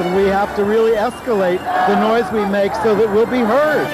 and we have to really escalate the noise we make so that we'll be heard.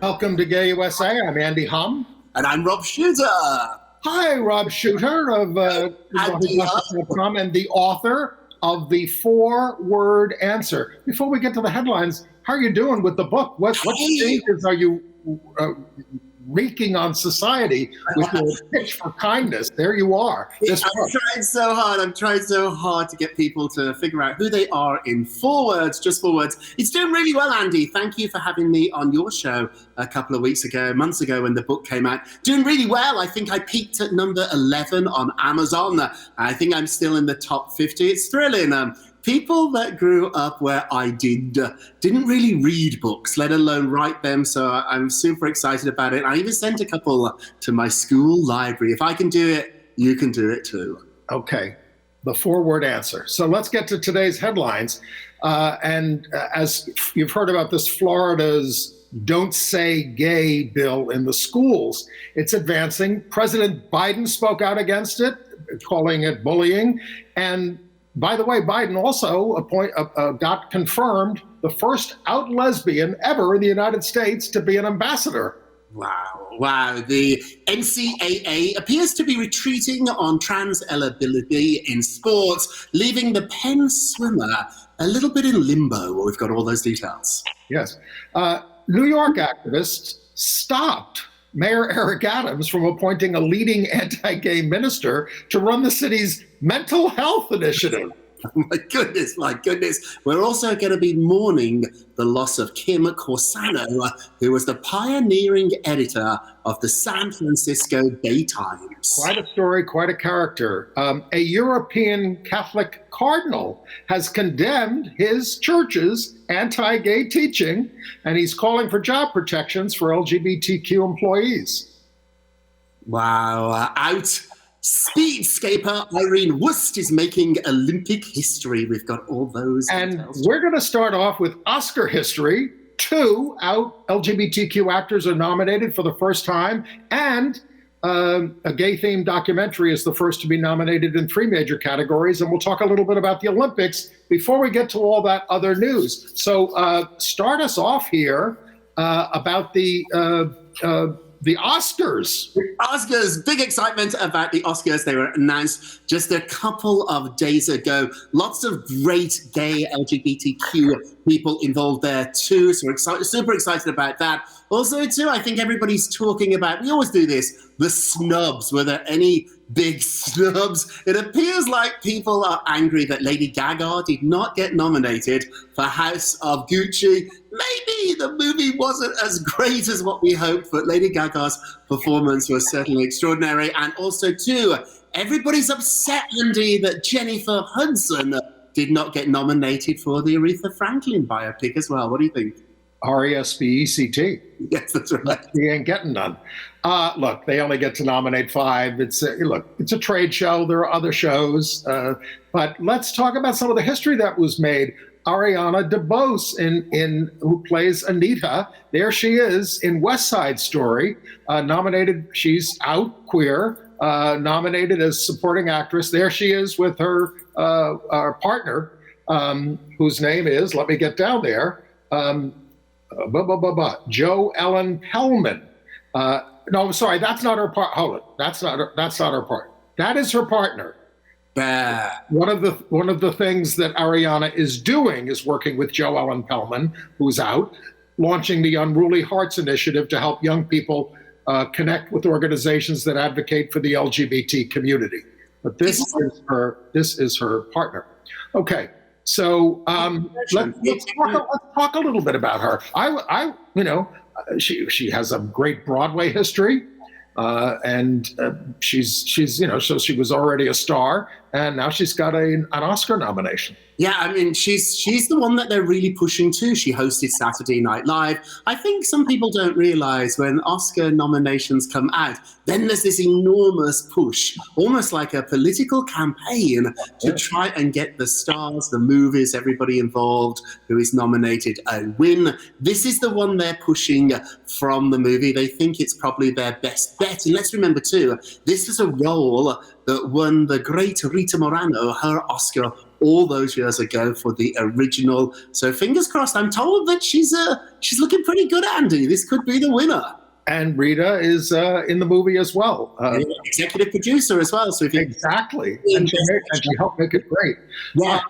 Welcome to Gay USA. I'm Andy Hum. And I'm Rob Shooter. Hi, Rob Shooter of .com and the author of the 4-word answer. Before we get to the headlines, how are you doing with the book? What changes are you wreaking on society with your pitch for kindness? There you are. I'm trying so hard to get people to figure out who they are in 4 words, just 4 words. It's doing really well, Andy. Thank you for having me on your show a couple of months ago when the book came out. Doing really well. I think I peaked at number 11 on Amazon. I think I'm still in the top 50. It's thrilling. People that grew up where I didn't really read books, let alone write them, so I'm super excited about it. I even sent a couple to my school library. If I can do it, you can do it too. Okay, the 4-word answer. So let's get to today's headlines. As you've heard about this Florida's Don't Say Gay bill in the schools, it's advancing. President Biden spoke out against it, calling it bullying. And by the way, Biden also got confirmed the first out lesbian ever in the United States to be an ambassador. Wow. The NCAA appears to be retreating on trans eligibility in sports, leaving the Penn swimmer a little bit in limbo. Well, we've got all those details. Yes. New York activists stopped Mayor Eric Adams from appointing a leading anti-gay minister to run the city's mental health initiative. My goodness. We're also going to be mourning the loss of Kim Corsano, who was the pioneering editor of the San Francisco Bay Times. Quite a story, quite a character. A European Catholic Cardinal has condemned his church's anti-gay teaching, and he's calling for job protections for LGBTQ employees. Wow. Speedscaper Irene Wust is making Olympic history. We've got all those details. And we're going to start off with Oscar history. 2 out LGBTQ actors are nominated for the first time, and a gay-themed documentary is the first to be nominated in 3 major categories. And we'll talk a little bit about the Olympics before we get to all that other news. So start us off here about the Oscars. Big excitement about the Oscars. They were announced just a couple of days ago. Lots of great gay LGBTQ people involved there too. So we're super excited about that. Also too, I think everybody's talking about, we always do this, the snubs. Were there any big snubs? It appears like people are angry that Lady Gaga did not get nominated for House of Gucci. Maybe the movie wasn't as great as what we hoped, but Lady Gaga's performance was certainly extraordinary. And also too, everybody's upset, Andy, that Jennifer Hudson did not get nominated for the Aretha Franklin biopic as well. What do you think? R-E-S-P-E-C-T. Yes, that's right. He ain't getting none. Look, they only get to nominate 5. It's a trade show. There are other shows. But let's talk about some of the history that was made. Ariana DeBose, who plays Anita, there she is in West Side Story, nominated. She's out, queer, nominated as supporting actress. There she is with her partner, whose name is, let me get down there, Jo Ellen Pellman. No, sorry, that's not her part. Hold it, that's not her part. That is her partner. One of the things that Ariana is doing is working with Jo Ellen Pellman, who's out, launching the Unruly Hearts Initiative to help young people connect with organizations that advocate for the LGBT community. But this is her partner. Okay, so let's talk a little bit about her. She has a great Broadway history. And she's so she was already a star, and now she's got an Oscar nomination. Yeah, I mean, she's the one that they're really pushing too. She hosted Saturday Night Live. I think some people don't realize when Oscar nominations come out, then there's this enormous push, almost like a political campaign to try and get the stars, the movies, everybody involved who is nominated a win. This is the one they're pushing from the movie. They think it's probably their best bet. And let's remember too, this was a role that won the great Rita Moreno her Oscar all those years ago for the original. So fingers crossed. I'm told that she's looking pretty good, Andy. This could be the winner. And Rita is in the movie as well. Executive producer as well. So if exactly. And she helped make it great. Yeah.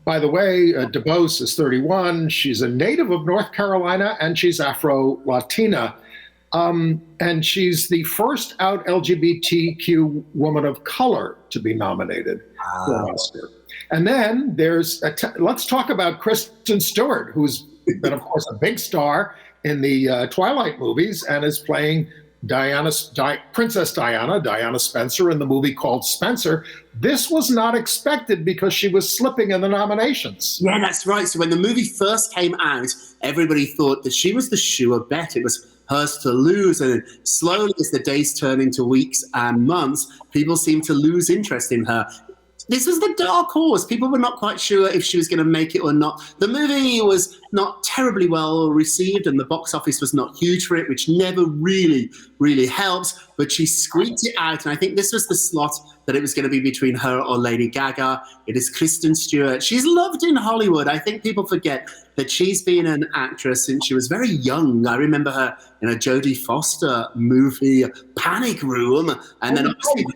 By the way, DeBose is 31. She's a native of North Carolina, and she's Afro-Latina. And she's the first out LGBTQ woman of color to be nominated for an Oscar. And then there's, let's talk about Kristen Stewart, who's been, of course, a big star in the Twilight movies and is playing Princess Diana Spencer, in the movie called Spencer. This was not expected because she was slipping in the nominations. Yeah, that's right. So when the movie first came out, everybody thought that she was the sure bet. It was hers to lose. And slowly, as the days turn into weeks and months, people seem to lose interest in her. This was the dark horse. People were not quite sure if she was going to make it or not. The movie was not terribly well received, and the box office was not huge for it, which never really helps. But she squeaked it out, and I think this was the slot that it was going to be between her or Lady Gaga. It is Kristen Stewart. She's loved in Hollywood. I think people forget that she's been an actress since she was very young. I remember her in a Jodie Foster movie, Panic Room, and then obviously the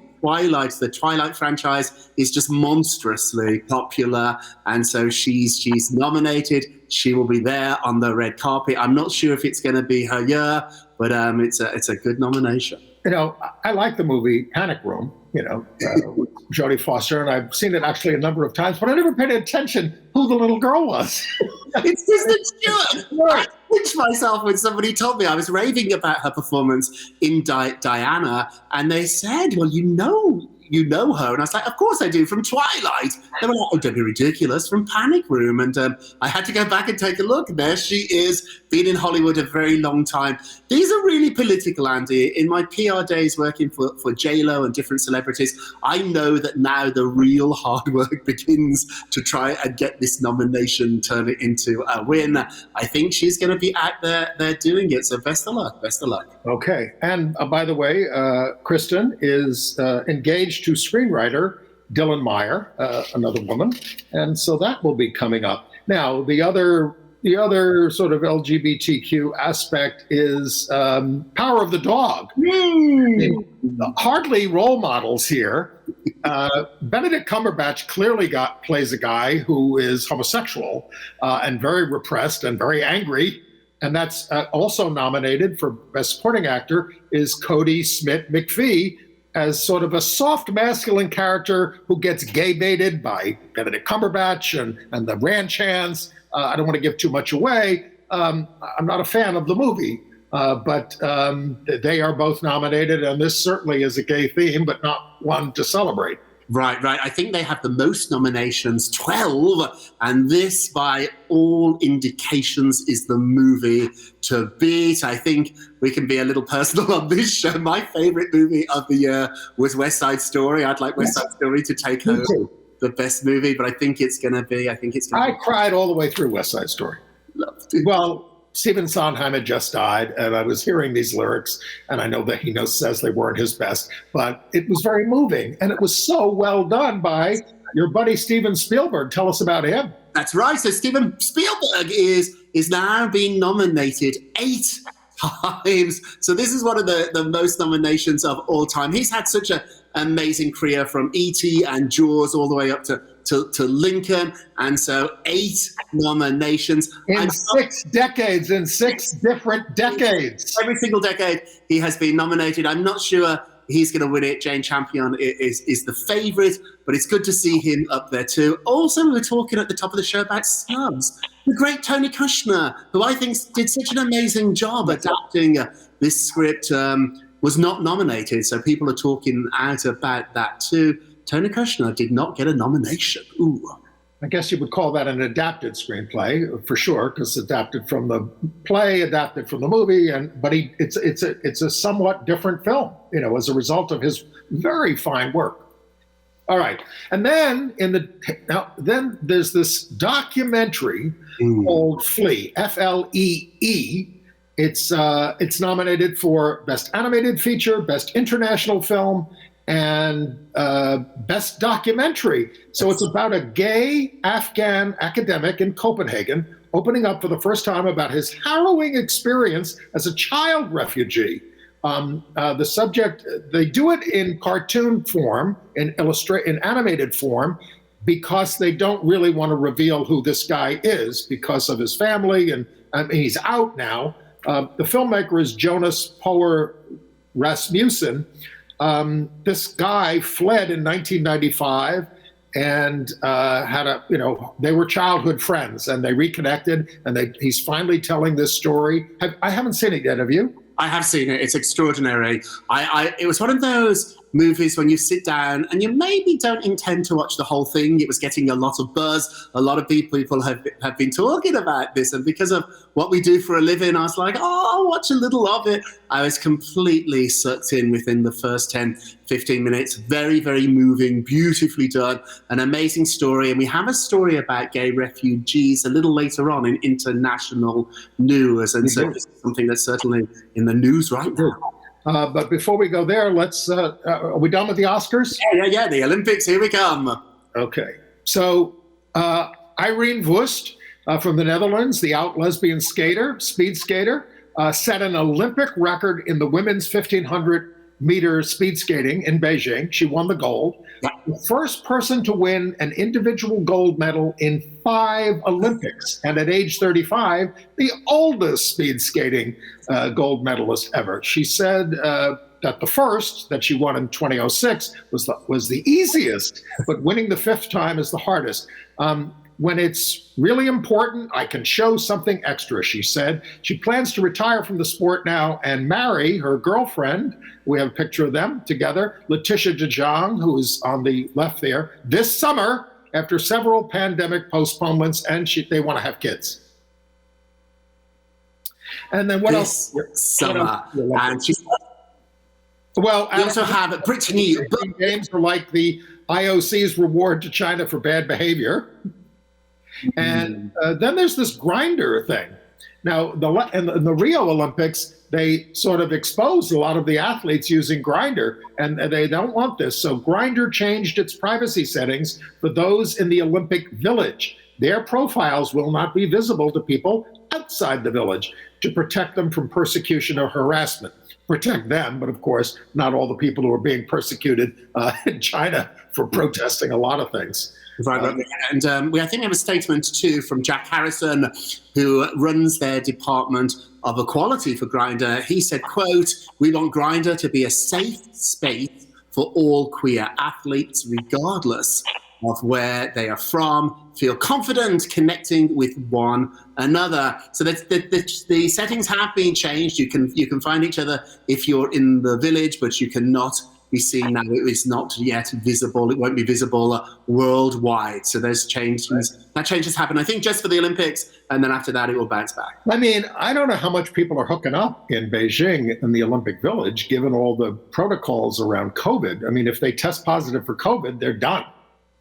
Twilight franchise is just monstrously popular, and so she's nominated. She will be there on the red carpet. I'm not sure if it's going to be her year, but it's a good nomination. You know, I like the movie Panic Room, with Jodie Foster, and I've seen it actually a number of times, but I never paid attention who the little girl was. It's Kristen Stewart. I pinched myself when somebody told me. I was raving about her performance in Diana, and they said, well, you know her. And I was like, of course I do, from Twilight. They were like, oh, don't be ridiculous, from Panic Room. And I had to go back and take a look. There she is, been in Hollywood a very long time. These are really political, Andy. In my PR days working for J-Lo and different celebrities, I know that now the real hard work begins to try and get this nomination, turn it into a win. I think she's going to be out there doing it. So best of luck. Okay. And by the way, Kristen is engaged to screenwriter Dylan Meyer, another woman, and so that will be coming up. Now, the other sort of LGBTQ aspect is Power of the Dog. Hardly role models here. Benedict Cumberbatch clearly plays a guy who is homosexual and very repressed and very angry. And that's also nominated for Best Supporting Actor is Cody Smith-McPhee, as sort of a soft masculine character who gets gay baited by Benedict Cumberbatch and the ranch hands. I don't want to give too much away. I'm not a fan of the movie, but they are both nominated, and this certainly is a gay theme, but not one to celebrate. Right. I think they have the most nominations, 12, and this, by all indications, is the movie to beat. I think we can be a little personal on this show. My favorite movie of the year was West Side Story. I'd like West Side Story to take home the best movie, but I think it's going to be. I cried all the way through West Side Story. Loved it. Well, Stephen Sondheim had just died, and I was hearing these lyrics, and I know that he says they weren't his best, but it was very moving, and it was so well done by your buddy Steven Spielberg. Tell us about him. That's right. So Steven Spielberg is now being nominated 8 times. So this is one of the most nominations of all time. He's had such an amazing career, from E.T. and Jaws all the way up to Lincoln, and so 8 nominations. In 6 decades, in 6 different decades. Every single decade he has been nominated. I'm not sure he's going to win it. Jane Campion is the favourite, but it's good to see him up there too. Also, we were talking at the top of the show about Scrubs. The great Tony Kushner, who I think did such an amazing job adapting this script. was not nominated. So people are talking out about that too. Tony Kushner did not get a nomination. Ooh. I guess you would call that an adapted screenplay for sure, because adapted from the play, adapted from the movie, but it's a somewhat different film, as a result of his very fine work. All right, and then then there's this documentary called Flee, Flee. It's nominated for Best Animated Feature, Best International Film, and Best Documentary. So it's about a gay Afghan academic in Copenhagen opening up for the first time about his harrowing experience as a child refugee. The subject, they do it in cartoon form, in animated form, because they don't really want to reveal who this guy is because of his family, and he's out now. The filmmaker is Jonas Poer Rasmussen. This guy fled in 1995 and they were childhood friends, and they reconnected, and he's finally telling this story. I haven't seen it yet, have you? I have seen it. It's extraordinary. It was one of those movies when you sit down and you maybe don't intend to watch the whole thing. It was getting a lot of buzz. A lot of people have been talking about this, and because of what we do for a living, I was like, I'll watch a little of it. I was completely sucked in within the first 10, 15 minutes. Very, very moving, beautifully done, an amazing story. And we have a story about gay refugees a little later on in international news. And so it's something that's certainly in the news right now. But before we go there, are we done with the Oscars? Yeah, the Olympics, here we come. Okay. So Irene Wust from the Netherlands, the out lesbian speed skater, set an Olympic record in the women's 1,500 meter speed skating in Beijing. She won the gold. The first person to win an individual gold medal in 5 Olympics. And at age 35, the oldest speed skating gold medalist ever. She said that the first that she won in 2006 was the easiest, but winning the 5th time is the hardest. When it's really important, I can show something extra, she said. She plans to retire from the sport now and marry her girlfriend. We have a picture of them together, Letitia de Jong, who is on the left there, this summer after several pandemic postponements, and they want to have kids. And then what else? Summer. And we also have Brittany. Games are like the IOC's reward to China for bad behavior. And then there's this Grindr thing. Now, in the Rio Olympics, they sort of exposed a lot of the athletes using Grindr, and they don't want this. So Grindr changed its privacy settings for those in the Olympic Village. Their profiles will not be visible to people outside the village to protect them from persecution or harassment. Protect them, but of course, not all the people who are being persecuted in China for protesting a lot of things. Right. And I think we have a statement too from Jack Harrison, who runs their Department of Equality for Grindr. He said, quote, "We want Grindr to be a safe space for all queer athletes, regardless of where they are from, feel confident connecting with one another." So the settings have been changed. You can find each other if you're in the village, but you cannot be seen now. It is not yet visible. It won't be visible worldwide. So there's changes. That change has happened, I think, just for the Olympics, and then after that, it will bounce back. I mean, I don't know how much people are hooking up in Beijing in the Olympic Village, given all the protocols around COVID. I mean, if they test positive for COVID, they're done.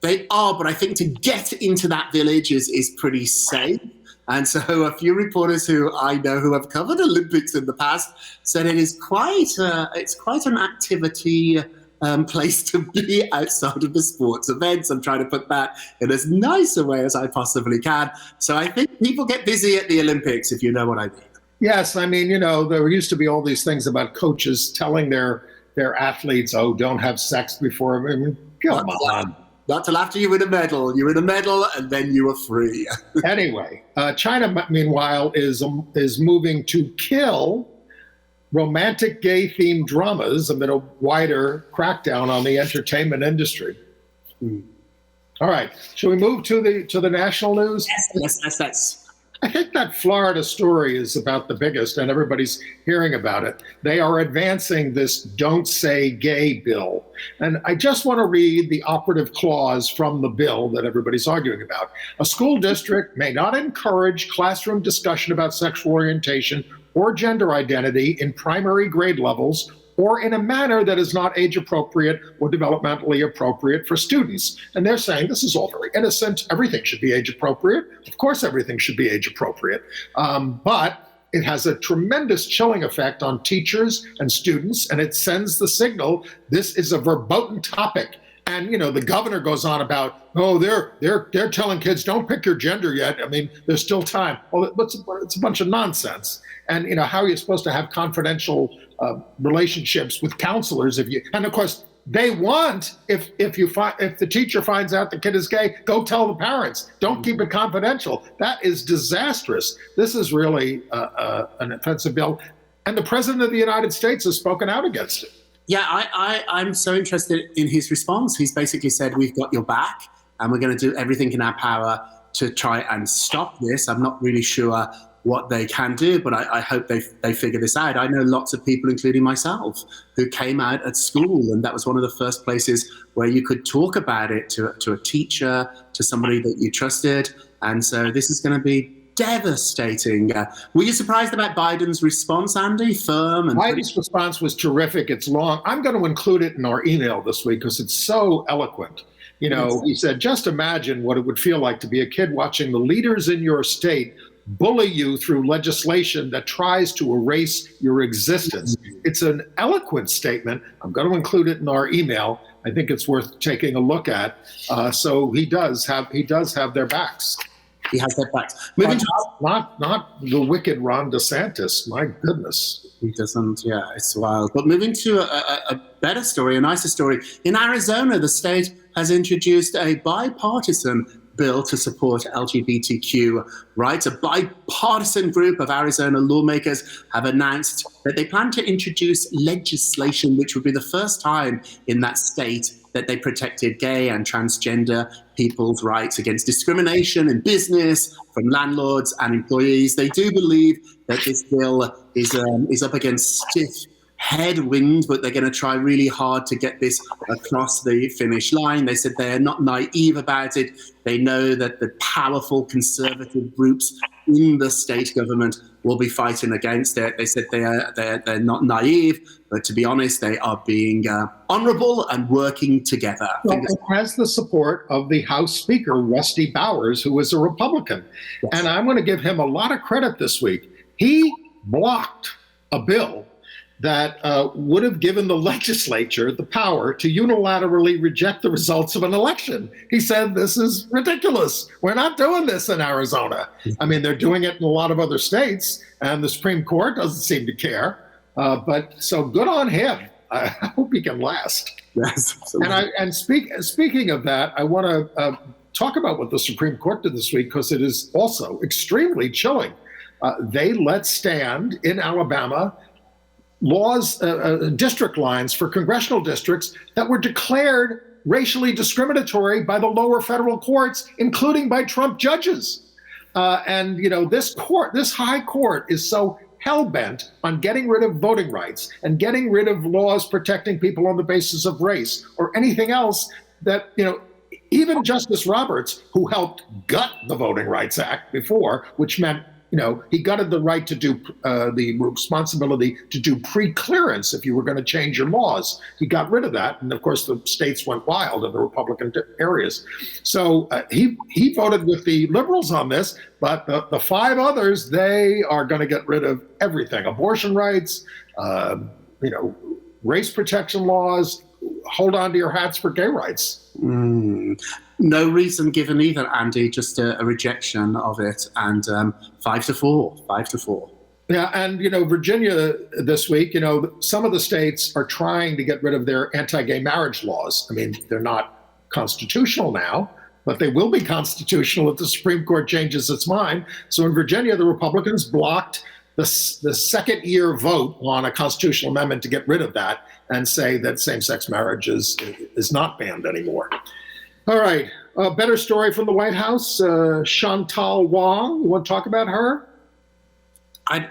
They are, but I think to get into that village is pretty safe. And so a few reporters who I know who have covered Olympics in the past said it is quite an activity place to be outside of the sports events. I'm trying to put that in as nice a way as I possibly can. So I think people get busy at the Olympics, if you know what I mean. Yes, I mean, there used to be all these things about coaches telling their athletes, "Oh, don't have sex before." I mean, come on. Not till after you win a medal. You win a medal and then you are free. Anyway, China, meanwhile, is moving to kill romantic gay-themed dramas amid a wider crackdown on the entertainment industry. All right, shall we move to the national news? Yes. I think that Florida story is about the biggest, and everybody's hearing about it. They are advancing this Don't Say Gay bill. And I just want to read the operative clause from the bill that everybody's arguing about. A school district may not encourage classroom discussion about sexual orientation or gender identity in primary grade levels or in a manner that is not age appropriate or developmentally appropriate for students. And they're saying this is all very innocent. Everything should be age appropriate. Of course, everything should be age appropriate. But it has a tremendous chilling effect on teachers and students, and it sends the signal this is a verboten topic. And the governor goes on about, oh, they're telling kids don't pick your gender yet. I mean, there's still time. Well, it's a bunch of nonsense. And how are you supposed to have confidential relationships with counselors and of course they want if the teacher finds out the kid is gay, go tell the parents. Don't keep it confidential. That is disastrous. This is really an offensive bill, and the president of the United States has spoken out against it. Yeah, I'm so interested in his response. He's basically said, we've got your back and we're going to do everything in our power to try and stop this. I'm not really sure what they can do, but I hope they figure this out. I know lots of people, including myself, who came out at school, and that was one of the first places where you could talk about it to a teacher, to somebody that you trusted. And so this is going to be devastating. Were you surprised about Biden's response, Andy? Firm and Biden's response was terrific. It's long. I'm going to include it in our email this week because it's so eloquent. He said, just imagine what it would feel like to be a kid watching the leaders in your state bully you through legislation that tries to erase your existence. It's an eloquent statement. I'm going to include it in our email. I think it's worth taking a look at. So he does have their backs. He has their backs. Not the wicked Ron DeSantis. My goodness. He doesn't. Yeah, it's wild. But moving to a better story, a nicer story. In Arizona, the state has introduced a bipartisan bill to support LGBTQ rights. A bipartisan group of Arizona lawmakers have announced that they plan to introduce legislation which would be the first time in that state that they protected gay and transgender people's rights against discrimination in business from landlords and employees. They do believe that this bill is up against stiff headwind, but they're going to try really hard to get this across the finish line. They said they're not naive about it. They know that the powerful conservative groups in the state government will be fighting against it. They said they're not naive, but to be honest, they are being honorable and working together. Well, it has the support of the House Speaker, Rusty Bowers, who is a Republican. Yes. And I'm going to give him a lot of credit this week. He blocked a bill that would have given the legislature the power to unilaterally reject the results of an election. He said, this is ridiculous. We're not doing this in Arizona. I mean, they're doing it in a lot of other states, and the Supreme Court doesn't seem to care. But so good on him. I hope he can last. Yes, absolutely. And speaking of that, I want to talk about what the Supreme Court did this week, because it is also extremely chilling. They let stand in Alabama laws, district lines for congressional districts that were declared racially discriminatory by the lower federal courts, including by Trump judges. And this high court is so hell-bent on getting rid of voting rights and getting rid of laws protecting people on the basis of race or anything else that, even Justice Roberts, who helped gut the Voting Rights Act before, which meant he gutted the right to do the responsibility to do pre-clearance if you were going to change your laws. He got rid of that. And of course, the states went wild in the Republican areas. So he voted with the liberals on this, but the five others, they are going to get rid of everything. Abortion rights, race protection laws, hold on to your hats for gay rights. No reason given either, Andy, just a rejection of it, and 5-4. Yeah, and Virginia this week, some of the states are trying to get rid of their anti-gay marriage laws. I mean, they're not constitutional now, but they will be constitutional if the Supreme Court changes its mind. So in Virginia, the Republicans blocked the second year vote on a constitutional amendment to get rid of that and say that same-sex marriage is not banned anymore. All right, A better story from the White House, Chantal Wong. You want to talk about her? I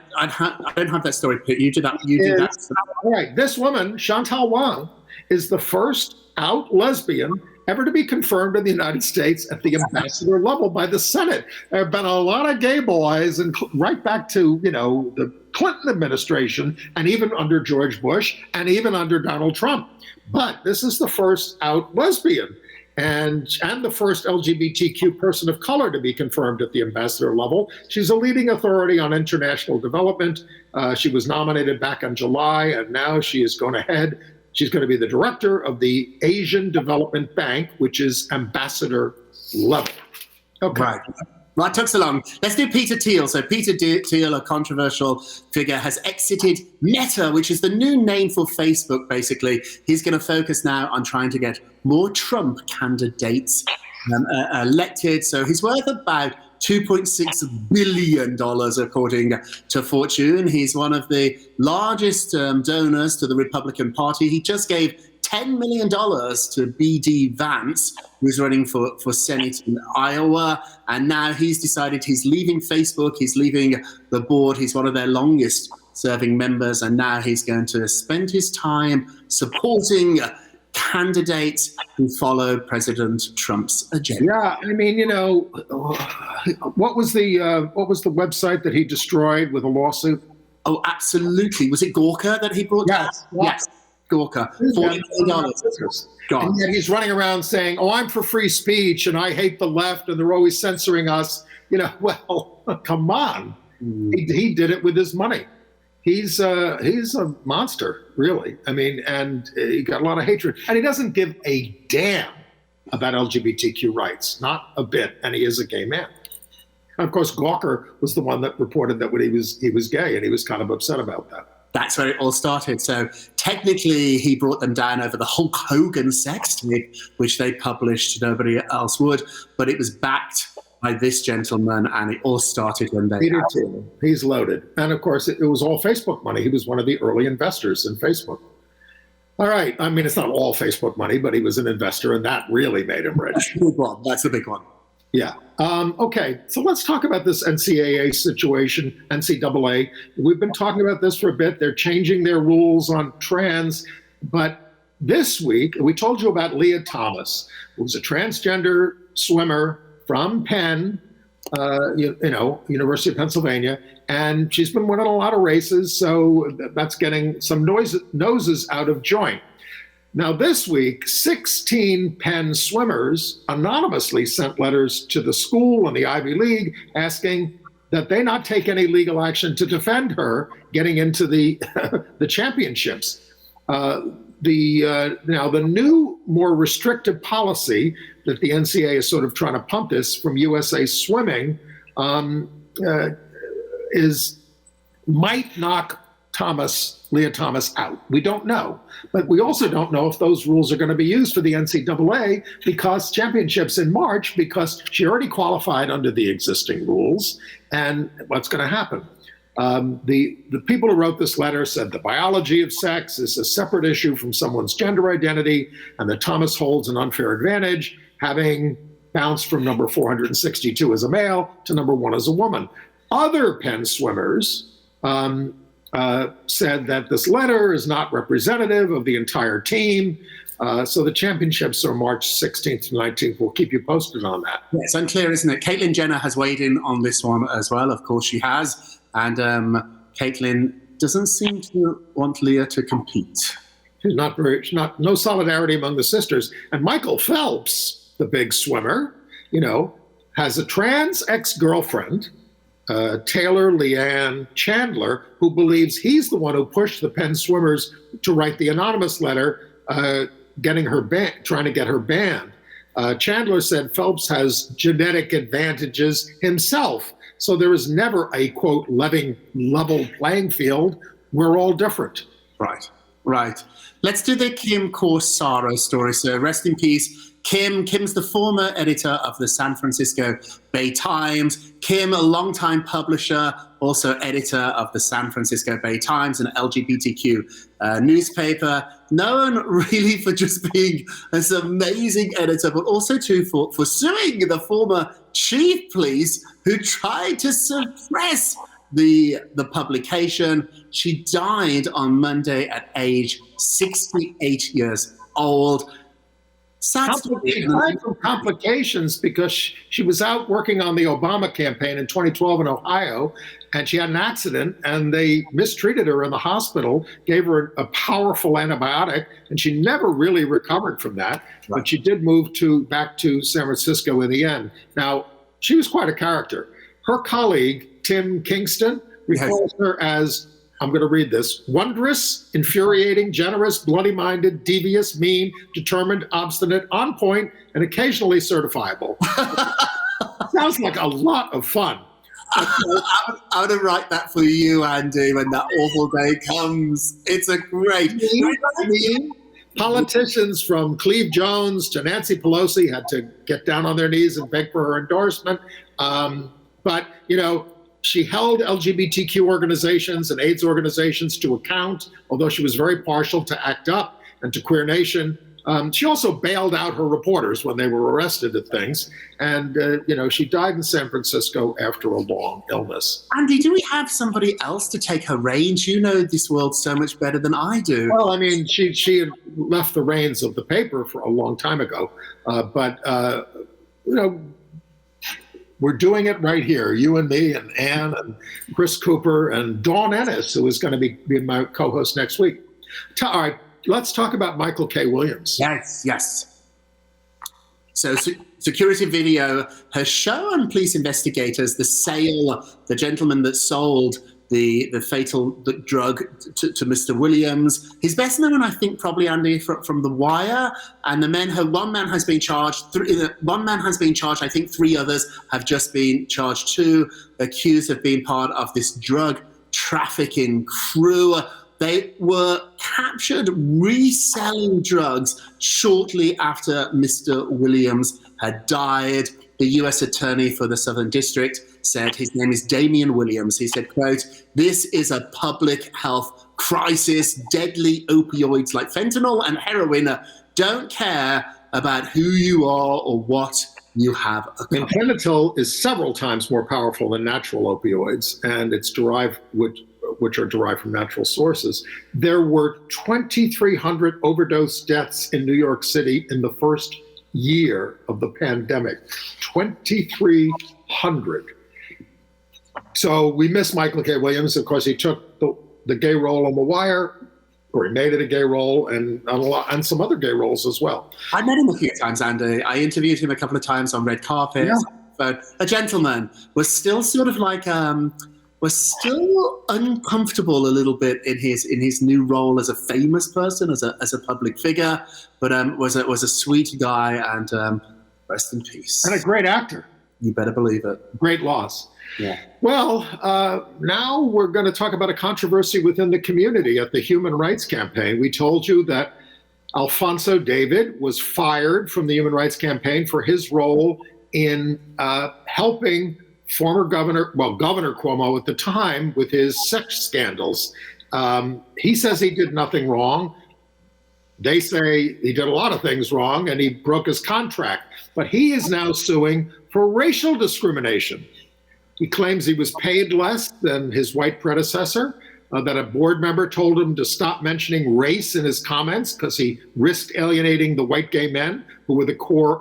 don't have that story, Pete. You do that. You do that. All right. This woman, Chantal Wong, is the first out lesbian ever to be confirmed in the United States at the ambassador level by the Senate. There have been a lot of gay boys, and right back to, the Clinton administration, and even under George Bush, and even under Donald Trump. But this is the first out lesbian. And the first LGBTQ person of color to be confirmed at the ambassador level. She's a leading authority on international development. She was nominated back in July, and now she is going ahead. She's going to be the director of the Asian Development Bank, which is ambassador level. Okay. Right. Right, took so long. Let's do Peter Thiel. So Peter Thiel, a controversial figure, has exited Meta, which is the new name for Facebook, basically. He's going to focus now on trying to get more Trump candidates elected. So he's worth about $2.6 billion, according to Fortune. He's one of the largest donors to the Republican Party. He just gave $10 million to B.D. Vance, who's running for Senate in Iowa. And now he's decided he's leaving Facebook. He's leaving the board. He's one of their longest serving members. And now he's going to spend his time supporting candidates who follow President Trump's agenda. Yeah, I mean, what was the website that he destroyed with a lawsuit? Oh, absolutely. Was it Gawker that he brought down? Yes. Gawker. $40 million. And yet he's running around saying, "Oh, I'm for free speech and I hate the left and they're always censoring us." Well, come on. He did it with his money. He's a monster, really. I mean, and he got a lot of hatred. And he doesn't give a damn about LGBTQ rights, not a bit. And he is a gay man. And of course, Gawker was the one that reported that he was gay, and he was kind of upset about that. That's where it all started. So technically, he brought them down over the Hulk Hogan sex tape, which they published. Nobody else would. But it was backed by this gentleman, and it all started when they... Peter Thiel. He's loaded. And of course, it was all Facebook money. He was one of the early investors in Facebook. All right. I mean, it's not all Facebook money, but he was an investor, and that really made him rich. That's the big one. Yeah. Okay. So let's talk about this NCAA situation, NCAA. We've been talking about this for a bit. They're changing their rules on trans. But this week, we told you about Leah Thomas, who was a transgender swimmer from Penn, University of Pennsylvania. And she's been winning a lot of races. So that's getting some noses out of joint. Now, this week, 16 Penn swimmers anonymously sent letters to the school and the Ivy League asking that they not take any legal action to defend her getting into the championships. Now, the new, more restrictive policy that the NCAA is sort of trying to pump this from USA Swimming might knock Leah Thomas out. We don't know. But we also don't know if those rules are going to be used for the NCAA because championships in March, because she already qualified under the existing rules. And what's going to happen? The people who wrote this letter said the biology of sex is a separate issue from someone's gender identity, and that Thomas holds an unfair advantage, having bounced from number 462 as a male to number 1 as a woman. Other Penn swimmers said that this letter is not representative of the entire team. So the championships are March 16th to 19th. We'll keep you posted on that. Yeah, it's unclear, isn't it? Caitlyn Jenner has weighed in on this one as well. Of course she has. And Caitlyn doesn't seem to want Leah to compete. No solidarity among the sisters. And Michael Phelps, the big swimmer, has a trans ex-girlfriend, Taylor Leanne Chandler, who believes he's the one who pushed the Penn swimmers to write the anonymous letter, trying to get her banned. Chandler said Phelps has genetic advantages himself, so there is never a, quote, level playing field. We're all different. Right. Let's do the Kim Corsano story. So rest in peace, Kim's the former editor of the San Francisco Bay Times. Kim, a longtime publisher, also editor of the San Francisco Bay Times, an LGBTQ newspaper, known really for just being this amazing editor, but also too for suing the former chief police who tried to suppress the publication. She died on Monday at age 68 years old. She died from complications because she was out working on the Obama campaign in 2012 in Ohio, and she had an accident, and they mistreated her in the hospital, gave her a powerful antibiotic, and she never really recovered from that. Right. But she did move back to San Francisco in the end. Now, she was quite a character. Her colleague, Tim Kingston, recalls her as, I'm going to read this, wondrous, infuriating, generous, bloody-minded, devious, mean, determined, obstinate, on point, and occasionally certifiable. Sounds like a lot of fun. I'm going to write that for you, Andy, when that awful day comes. It's a great... Politicians from Cleve Jones to Nancy Pelosi had to get down on their knees and beg for her endorsement. But, you know, she held LGBTQ organizations and AIDS organizations to account, although she was very partial to ACT UP and to Queer Nation. She also bailed out her reporters when they were arrested at things. And, you know, she died in San Francisco after a long illness. Andy, do we have somebody else to take her reins? You know this world so much better than I do. Well, I mean, she had left the reins of the paper for a long time ago. But you know, we're doing it right here. You and me and Ann and Chris Cooper and Dawn Ennis, who is going to be my co-host next week. All right. Let's talk about Michael K. Williams. Yes. So security video has shown police investigators the gentleman that sold the fatal drug to Mr. Williams. He's best known, I think, probably, Andy, from The Wire. And one man has been charged. One man has been charged. I think 3 others have just been charged too, accused of being part of this drug trafficking crew. They were captured reselling drugs shortly after Mr. Williams had died. The U.S. Attorney for the Southern District said his name is Damian Williams. He said, quote, "This is a public health crisis. Deadly opioids like fentanyl and heroin don't care about who you are or what you have." And fentanyl is several times more powerful than natural opioids, and it's derived which are derived from natural sources. There were 2,300 overdose deaths in New York City in the first year of the pandemic. 2,300. So we miss Michael K. Williams. Of course, he took the gay role on The Wire, or he made it a gay role, and some other gay roles as well. I met him a few times, Andy. I interviewed him a couple of times on red carpet. Yeah. So a gentleman was still sort of like... was still uncomfortable a little bit in his new role as a famous person, as a public figure, but was a sweet guy, and rest in peace. And a great actor. You better believe it. Great loss. Yeah. Well, now we're going to talk about a controversy within the community at the Human Rights Campaign. We told you that Alfonso David was fired from the Human Rights Campaign for his role in helping Governor Cuomo at the time with his sex scandals. He says he did nothing wrong. They say he did a lot of things wrong and he broke his contract. But he is now suing for racial discrimination. He claims he was paid less than his white predecessor, that a board member told him to stop mentioning race in his comments because he risked alienating the white gay men who were the core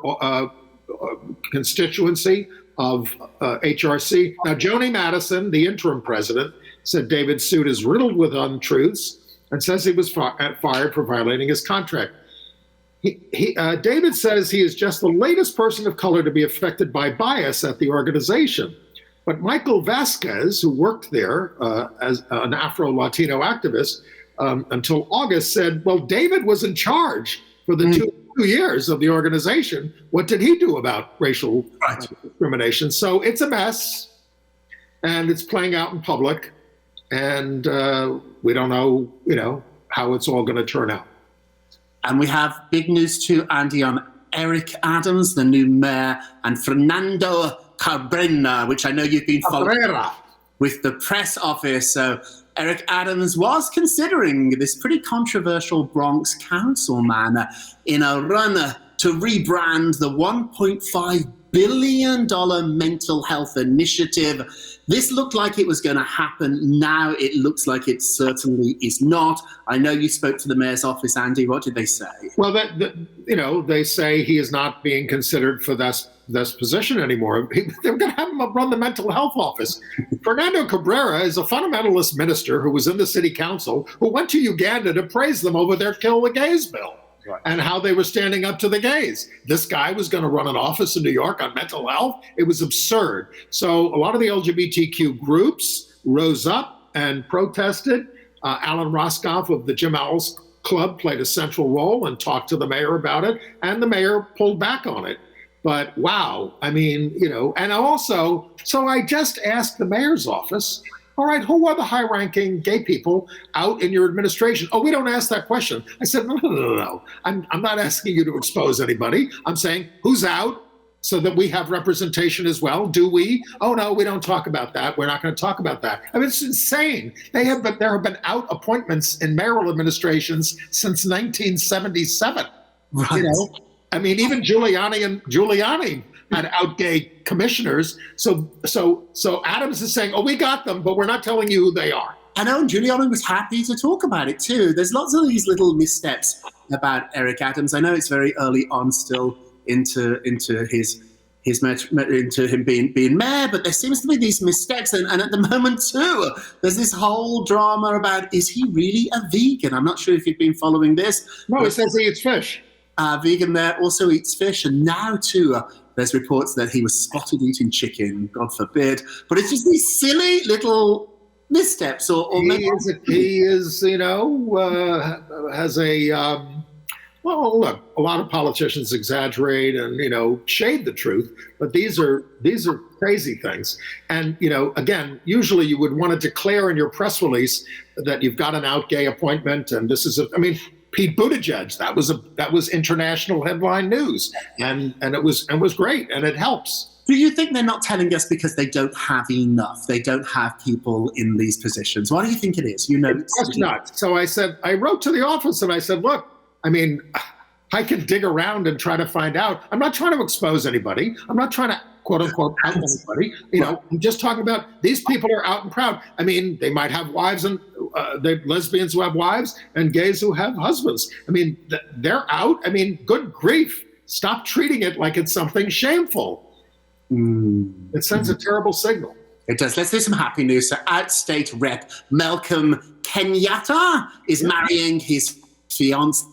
constituency of HRC. Now, Joni Madison, the interim president, said David's suit is riddled with untruths and says he was fired for violating his contract. David says he is just the latest person of color to be affected by bias at the organization. But Michael Vasquez, who worked there as an Afro-Latino activist until August, said, well, David was in charge for the 2 years of the organization. What did he do about racial discrimination? So it's a mess, and it's playing out in public, and we don't know, how it's all going to turn out. And we have big news too, Andy, on Eric Adams, the new mayor, and Fernando Cabrera, which I know you've been following with the press office. So Eric Adams was considering this pretty controversial Bronx councilman in a run to rebrand the $1.5 billion mental health initiative. This looked like it was going to happen. Now it looks like it certainly is not. I know you spoke to the mayor's office, Andy. What did they say? Well, they say he is not being considered for this position anymore. They're going to have him run the mental health office. Fernando Cabrera is a fundamentalist minister who was in the city council who went to Uganda to praise them over their Kill the Gays bill. Right. And how they were standing up to the gays. This guy was going to run an office in New York on mental health. It was absurd. So a lot of the LGBTQ groups rose up and protested. Alan Roscoff of the Jim Owls Club played a central role and talked to the mayor about it, and the mayor pulled back on it. But wow, I mean, and also, so I just asked the mayor's office, all right, who are the high-ranking gay people out in your administration? Oh, we don't ask that question. I said, no. I'm not asking you to expose anybody. I'm saying, who's out so that we have representation as well? Do we? Oh, no, we don't talk about that. We're not going to talk about that. I mean, it's insane. There have been out appointments in mayoral administrations since 1977. Right. I mean, even Giuliani had out gay commissioners. So Adams is saying, oh, we got them, but we're not telling you who they are. I know, and Giuliani was happy to talk about it too. There's lots of these little missteps about Eric Adams. I know it's very early on still into him being mayor, but there seems to be these missteps, and at the moment too, there's this whole drama about, is he really a vegan? I'm not sure if you've been following this. No, he says he eats fish. Vegan there also eats fish, and now too, there's reports that he was spotted eating chicken, God forbid. But it's just these silly little missteps. He is, has a, well, look, a lot of politicians exaggerate and, shade the truth, but these are crazy things. And, again, usually you would want to declare in your press release that you've got an out gay appointment, and this is Pete Buttigieg, that was international headline news, and it was great, and it helps. Do you think they're not telling us because they don't have enough? They don't have people in these positions. Why do you think it is? It's not. So I wrote to the office and I said, look, I can dig around and try to find out. I'm not trying to expose anybody. I'm not trying to quote unquote out anybody. I'm just talking about these people are out and proud. They might have wives, and they're lesbians who have wives and gays who have husbands. They're out. Good grief. Stop treating it like it's something shameful. It sends a terrible signal. It does. Let's do some happy news. So outstate rep Malcolm Kenyatta is marrying his fiancée.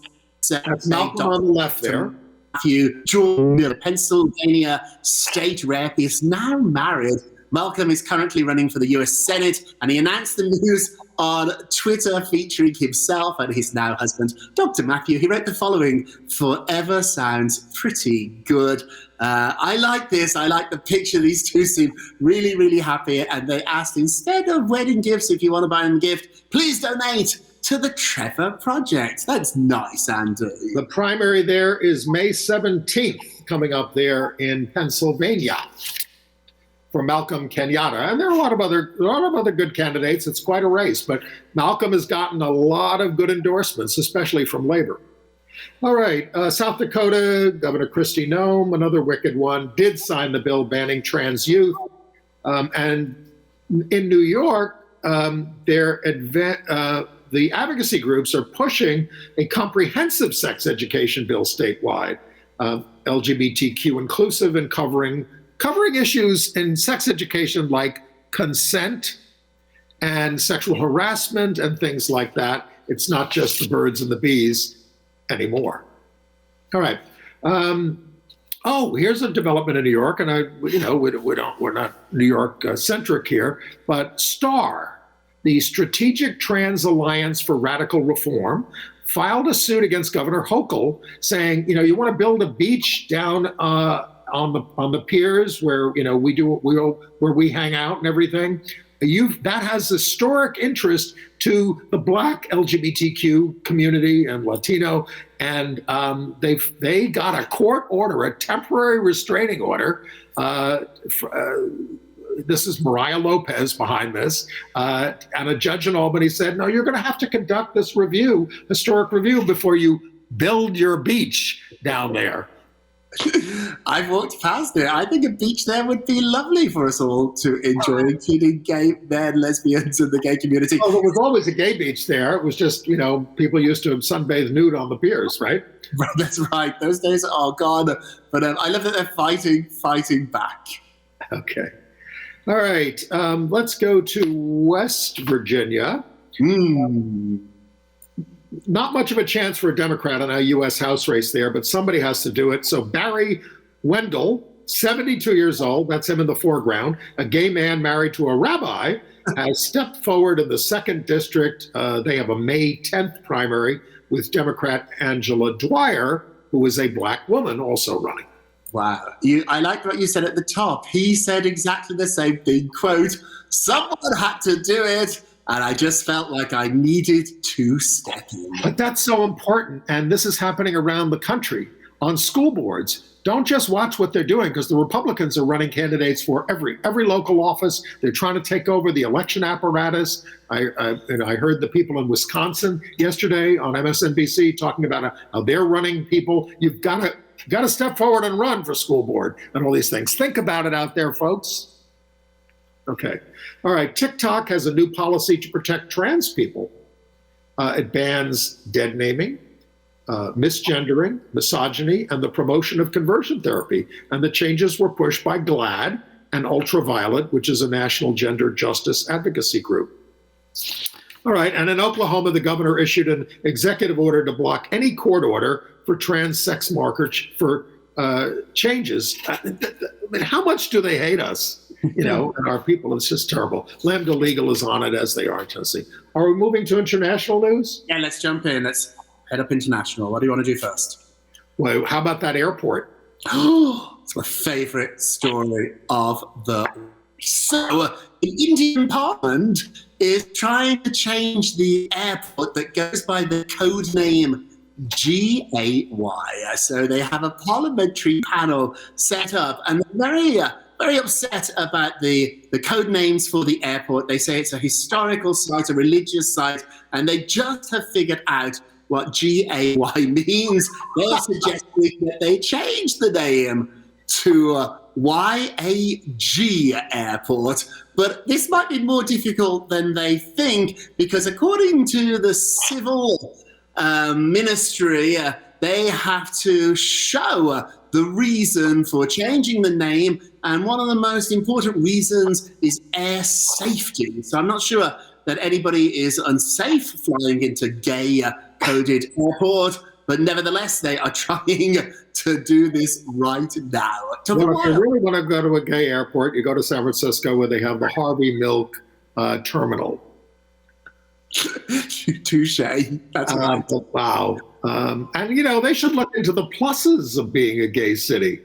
That's Malcolm on the left there. Matthew Georgia, Pennsylvania state rep, is now married. Malcolm is currently running for the US Senate, and he announced the news on Twitter featuring himself and his now husband, Dr. Matthew. He wrote the following: "Forever sounds pretty good." I like this. I like the picture. These two seem really, really happy. And they asked, instead of wedding gifts, if you want to buy them a gift, please donate to the Trevor Project. That's nice, Andy. The primary there is May 17th, coming up there in Pennsylvania for Malcolm Kenyatta. And there are a lot of other good candidates. It's quite a race, but Malcolm has gotten a lot of good endorsements, especially from labor. All right, South Dakota, Governor Kristi Noem, another wicked one, did sign the bill banning trans youth. And in New York, the advocacy groups are pushing a comprehensive sex education bill statewide, LGBTQ inclusive, and covering issues in sex education like consent and sexual harassment and things like that. It's not just the birds and the bees anymore. All right. Here's a development in New York, and we're not New York centric here, but STAR, the Strategic Trans Alliance for Radical Reform, filed a suit against Governor Hochul, saying, you want to build a beach down on the piers where where we hang out and everything. That has historic interest to the Black LGBTQ community and Latino, and they got a court order, a temporary restraining order. This is Mariah Lopez behind this, and a judge in Albany said, no, you're going to have to conduct this historic review, before you build your beach down there. I've walked past it. I think a beach there would be lovely for us all to enjoy, including gay men, lesbians, and the gay community. Well, there was always a gay beach there. It was just, people used to sunbathe nude on the piers, right? That's right. Those days are gone. But I love that they're fighting back. Okay. All right. Let's go to West Virginia. Not much of a chance for a Democrat in a U.S. House race there, but somebody has to do it. So Barry Wendell, 72 years old, that's him in the foreground, a gay man married to a rabbi, has stepped forward in the 2nd District. They have a May 10th primary with Democrat Angela Dwyer, who is a Black woman also running. Wow. I like what you said at the top. He said exactly the same thing, quote, someone had to do it, and I just felt like I needed to step in. But that's so important, and this is happening around the country on school boards. Don't just watch what they're doing, because the Republicans are running candidates for every local office. They're trying to take over the election apparatus. I heard the people in Wisconsin yesterday on MSNBC talking about how they're running people. You've got to step forward and run for school board and all these things. Think about it out there, folks. Okay. All right. TikTok has a new policy to protect trans people. It bans dead naming, misgendering, misogyny, and the promotion of conversion therapy. And the changes were pushed by GLAAD and Ultraviolet, which is a national gender justice advocacy group. All right. And in Oklahoma, the governor issued an executive order to block any court order for trans sex markers for changes. I mean, how much do they hate us? And our people, it's just terrible. Lambda Legal is on it, as they are in Tennessee. Are we moving to international news? Yeah, let's jump in. Let's head up international. What do you want to do first? Well, how about that airport? It's my favorite story of the week. So the Indian Parliament is trying to change the airport that goes by the code name GAY. So they have a parliamentary panel set up, and they're very upset about the code names for the airport. They say it's a historical site, a religious site, and they just have figured out what GAY means. They're suggesting that they change the name to YAG Airport. But this might be more difficult than they think, because according to the civil ministry, they have to show the reason for changing the name, and one of the most important reasons is air safety. So I'm not sure that anybody is unsafe flying into gay-coded airport, but nevertheless, they are trying to do this right now. Well, if you really want to go to a gay airport, you go to San Francisco, where they have the Harvey Milk terminal. Touche. That's right. Wow. And, they should look into the pluses of being a gay city.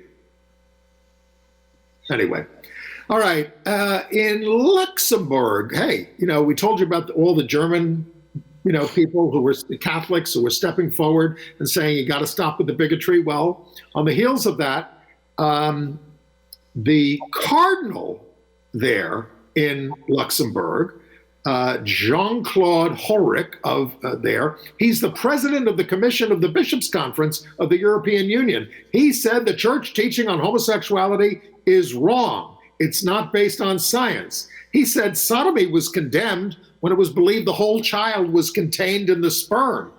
Anyway. All right. In Luxembourg, hey, we told you about all the German, people who were the Catholics who were stepping forward and saying, you got to stop with the bigotry. Well, on the heels of that, the cardinal there in Luxembourg, Jean-Claude Holrich of there. He's the president of the Commission of the Bishops' Conference of the European Union. He said the church teaching on homosexuality is wrong. It's not based on science. He said sodomy was condemned when it was believed the whole child was contained in the sperm.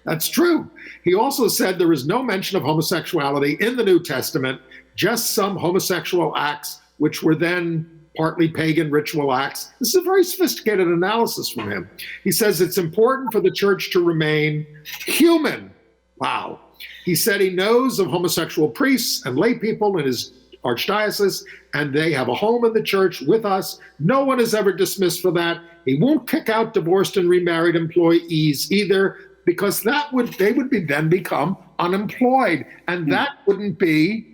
That's true. He also said there is no mention of homosexuality in the New Testament, just some homosexual acts, which were then partly pagan ritual acts. This is a very sophisticated analysis from him. He says it's important for the church to remain human. Wow. He said he knows of homosexual priests and lay people in his archdiocese, and they have a home in the church with us. No one is ever dismissed for that. He won't kick out divorced and remarried employees either, because they would then become unemployed, and that wouldn't be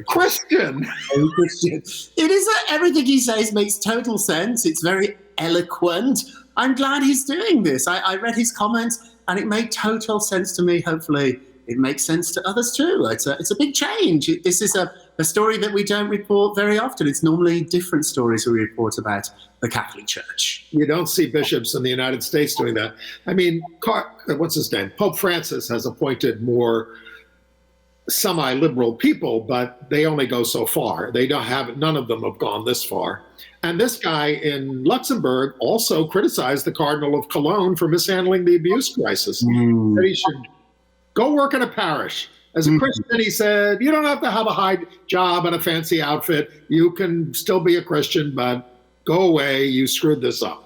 Christian. Very Christian. It is everything he says makes total sense. It's very eloquent. I'm glad he's doing this. I read his comments and it made total sense to me. Hopefully it makes sense to others too. It's a big change. This is a story that we don't report very often. It's normally different stories we report about the Catholic Church. You don't see bishops in the United States doing that. I mean, what's his name? Pope Francis has appointed more semi-liberal people, but they only go so far. None of them have gone this far. And this guy in Luxembourg also criticized the Cardinal of Cologne for mishandling the abuse crisis. That he should go work in a parish. As a Christian, he said, you don't have to have a high job and a fancy outfit. You can still be a Christian, but go away. You screwed this up.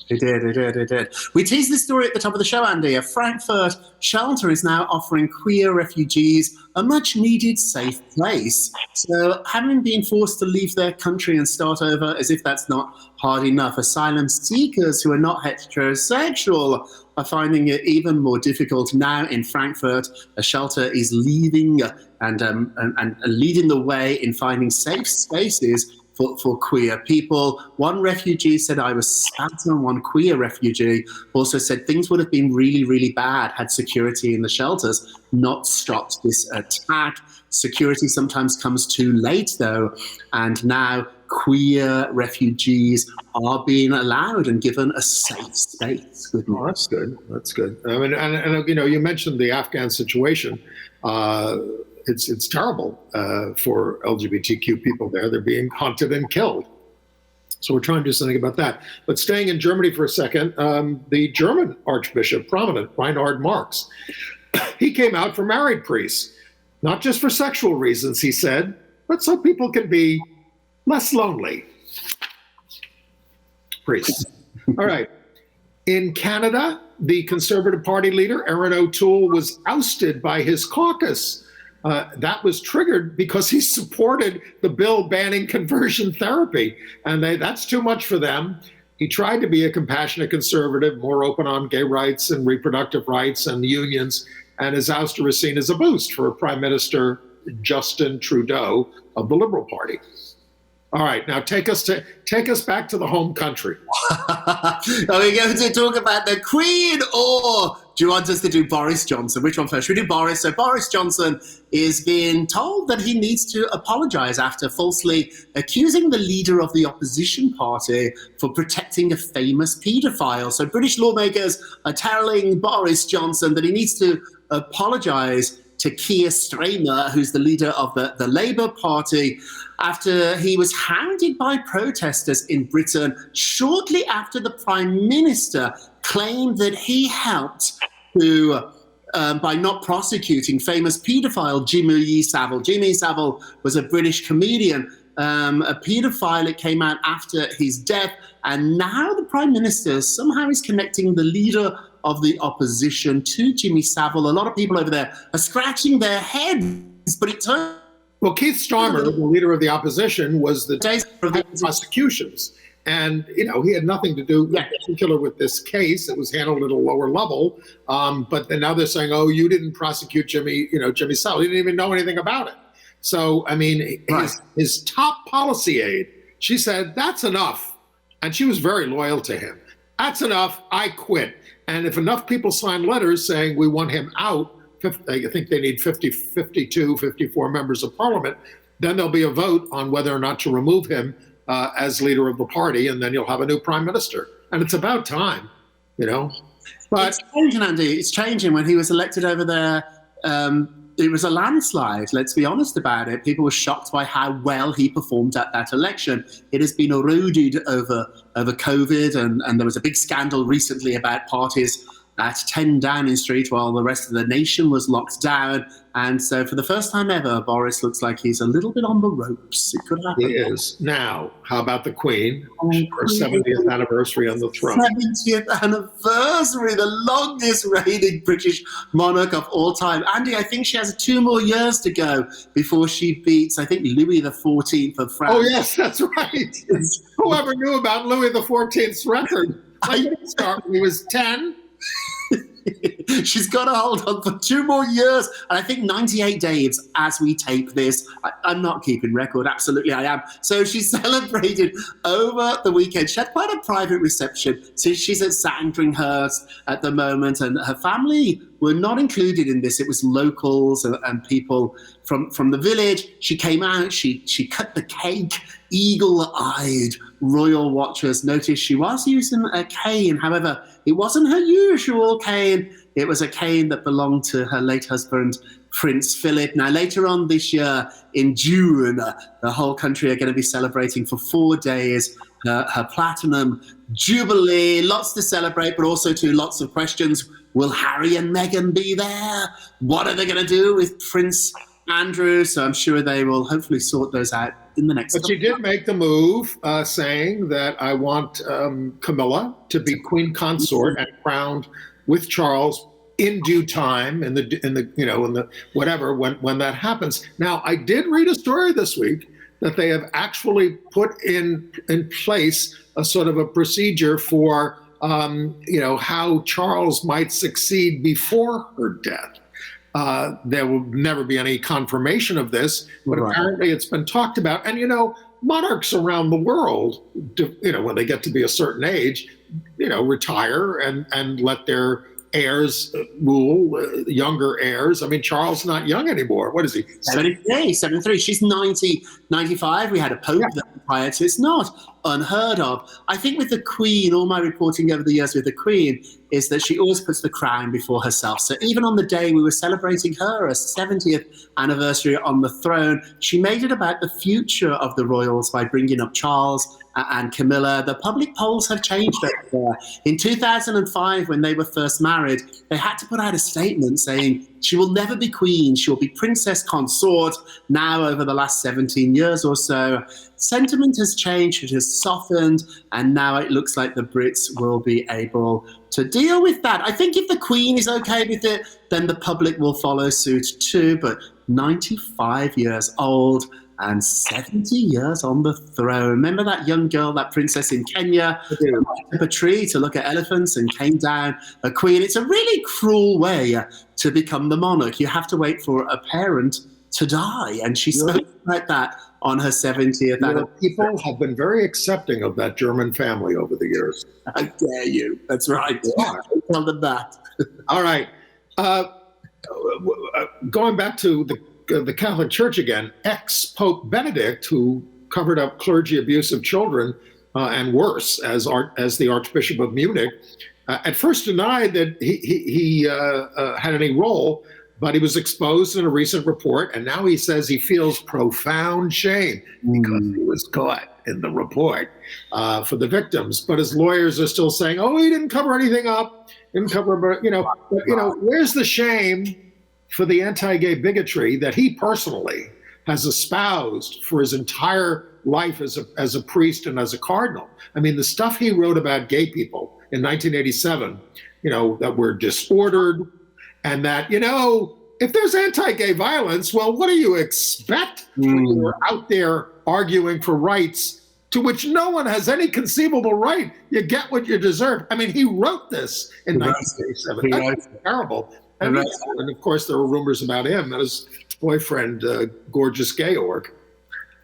It did. We teased this story at the top of the show, Andy. A Frankfurt shelter is now offering queer refugees a much-needed safe place. So having been forced to leave their country and start over, as if that's not hard enough, asylum seekers who are not heterosexual are finding it even more difficult. Now in Frankfurt, a shelter is leading and leading the way in finding safe spaces for queer people. One refugee said, I was spat on. One queer refugee also said things would have been really, really bad had security in the shelters not stopped this attack. Security sometimes comes too late, though, and now queer refugees are being allowed and given a safe space. Good news. Oh, that's good. That's good. I mean, and you know, you mentioned the Afghan situation. It's terrible for LGBTQ people there. They're being hunted and killed. So we're trying to do something about that. But staying in Germany for a second, the German Archbishop, prominent, Reinhard Marx, he came out for married priests, not just for sexual reasons, he said, but so people can be less lonely. Priests. All right. In Canada, the Conservative Party leader, Erin O'Toole, was ousted by his caucus. That was triggered because he supported the bill banning conversion therapy, and that's too much for them. He tried to be a compassionate conservative, more open on gay rights and reproductive rights and unions, and his ouster was seen as a boost for Prime Minister Justin Trudeau of the Liberal Party. All right, now take us back to the home country. Are we going to talk about the Queen, or do you want us to do Boris Johnson? Which one first? Should we do Boris? So Boris Johnson is being told that he needs to apologise after falsely accusing the leader of the opposition party for protecting a famous paedophile. So British lawmakers are telling Boris Johnson that he needs to apologise to Keir Starmer, who's the leader of the Labour Party, after he was hounded by protesters in Britain shortly after the Prime Minister claimed that he helped to, by not prosecuting famous paedophile Jimmy Savile. Jimmy Savile was a British comedian, a paedophile. It came out after his death, and now the Prime Minister somehow is connecting the leader of the opposition to Jimmy Savile. A lot of people over there are scratching their heads, but it turns... Well, Keith Starmer, the leader of the opposition, was the days of the prosecutions. And, you know, he had nothing to do in particular with this case. It was handled at a lower level. But then now they're saying, oh, you didn't prosecute Jimmy Savile. You didn't even know anything about it. So, I mean, his top policy aide, she said, that's enough. And she was very loyal to him. That's enough. I quit. And if enough people sign letters saying we want him out, I think they need 52, 54 members of parliament, then there'll be a vote on whether or not to remove him as leader of the party, and then you'll have a new prime minister. And it's about time, you know. But it's changing, Andy. It's changing. When he was elected over there, it was a landslide. Let's be honest about it. People were shocked by how well he performed at that election. It has been eroded over COVID, and there was a big scandal recently about parties at 10 Downing Street while the rest of the nation was locked down. And so for the first time ever, Boris looks like he's a little bit on the ropes. It could happen. He is. Now, how about the Queen? Her 70th anniversary on the throne. 70th anniversary, the longest reigning British monarch of all time. Andy, I think she has 2 more years to go before she beats, I think, Louis XIV of France. Oh, yes, that's right. Whoever knew about Louis XIV's record? I didn't start when he was 10. She's got to hold on for 2 more years. And I think 98 days as we tape this. I'm not keeping record. Absolutely, I am. So she celebrated over the weekend. She had quite a private reception. So she's at Sandringhurst at the moment, and her family were not included in this. It was locals and people from the village. She came out, she cut the cake. Eagle-eyed royal watchers noticed she was using a cane. However, it wasn't her usual cane. It was a cane that belonged to her late husband, Prince Philip. Now, later on this year, in June, the whole country are going to be celebrating for 4 days her platinum jubilee. Lots to celebrate, but also too lots of questions. Will Harry and Meghan be there? What are they going to do with Prince Andrew? So I'm sure they will hopefully sort those out in the next. But she did make the move, saying that I want Camilla to be queen consort and crowned with Charles in due time, in the whatever when that happens. Now, I did read a story this week that they have actually put in place a sort of a procedure for how Charles might succeed before her death. There will never be any confirmation of this, but apparently it's been talked about. And, monarchs around the world, when they get to be a certain age, retire and let their heirs rule, younger heirs. I mean, Charles is not young anymore. What is he? 73. She's 90, 95. We had a pope prior to. It's not unheard of. I think with the Queen, all my reporting over the years with the Queen is that she always puts the crown before herself. So even on the day we were celebrating her 70th anniversary on the throne, she made it about the future of the royals by bringing up Charles and Camilla. The public polls have changed over there. In 2005, when they were first married, they had to put out a statement saying she will never be queen, she will be princess consort. Now, over the last 17 years or so, sentiment has changed, it has softened, and now it looks like the Brits will be able to deal with that. I think if the Queen is okay with it, then the public will follow suit too, but 95 years old and 70 years on the throne. Remember that young girl, that princess in Kenya, who went up a tree to look at elephants and came down a queen? It's a really cruel way to become the monarch. You have to wait for a parent to die, and she spoke like that on her 70th anniversary. People have been very accepting of that German family over the years. How dare you? That's right. Tell them that. All right. Going back to the Catholic Church again, ex-Pope Benedict, who covered up clergy abuse of children and worse as the Archbishop of Munich, at first denied that he had any role, but he was exposed in a recent report, and now he says he feels profound shame because he was caught in the report for the victims. But his lawyers are still saying, "Oh, he didn't cover anything up, didn't cover," but where's the shame for the anti-gay bigotry that he personally has espoused for his entire life as a priest and as a cardinal? I mean, the stuff he wrote about gay people in 1987, that were disordered, and that, if there's anti-gay violence, well, what do you expect when you're out there arguing for rights to which no one has any conceivable right? You get what you deserve. I mean, he wrote this in 1987. That's terrible. And of course, there were rumors about him and his boyfriend, Gorgeous Georg.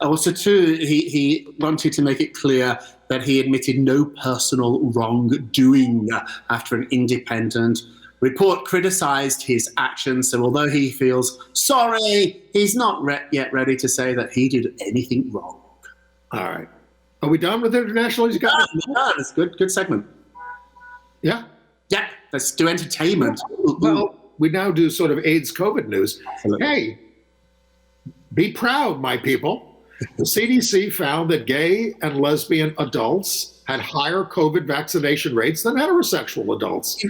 Also, too, he wanted to make it clear that he admitted no personal wrongdoing after an independent report criticized his actions. So although he feels sorry, he's not yet ready to say that he did anything wrong. All right. Are we done with international? That's good segment. Yeah? Yeah, let's do entertainment. Well, we now do sort of AIDS COVID news. Absolutely. Hey, be proud, my people. The CDC found that gay and lesbian adults had higher COVID vaccination rates than heterosexual adults.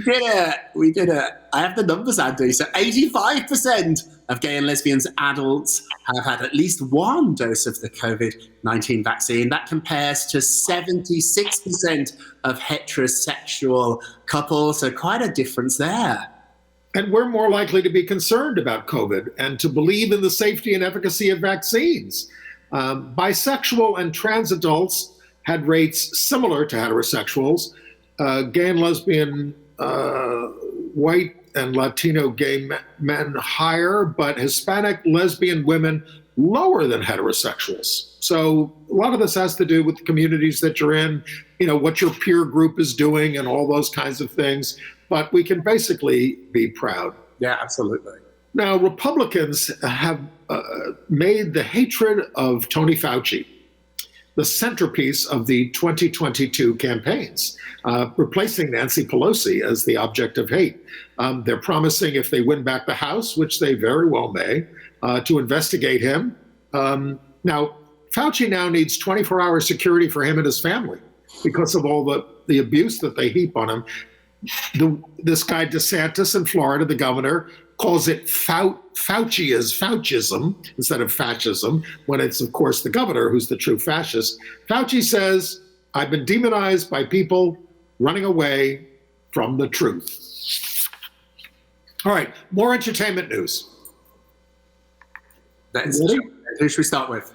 We did it. I have the numbers, Andy. So 85% of gay and lesbian adults have had at least one dose of the COVID-19 vaccine. That compares to 76% of heterosexual couples. So quite a difference there. And we're more likely to be concerned about COVID and to believe in the safety and efficacy of vaccines. Bisexual and trans adults had rates similar to heterosexuals. Gay and lesbian, white and Latino gay men higher, but Hispanic lesbian women lower than heterosexuals. So a lot of this has to do with the communities that you're in, what your peer group is doing and all those kinds of things. But we can basically be proud. Yeah, absolutely. Now, Republicans have made the hatred of Tony Fauci the centerpiece of the 2022 campaigns, replacing Nancy Pelosi as the object of hate. They're promising, if they win back the House, which they very well may, to investigate him. Now, Fauci now needs 24-hour security for him and his family because of all the abuse that they heap on him. This guy DeSantis in Florida, the governor, calls it Fauciism instead of fascism, when it's, of course, the governor who's the true fascist. Fauci says, I've been demonized by people running away from the truth. All right, more entertainment news. Who should we start with?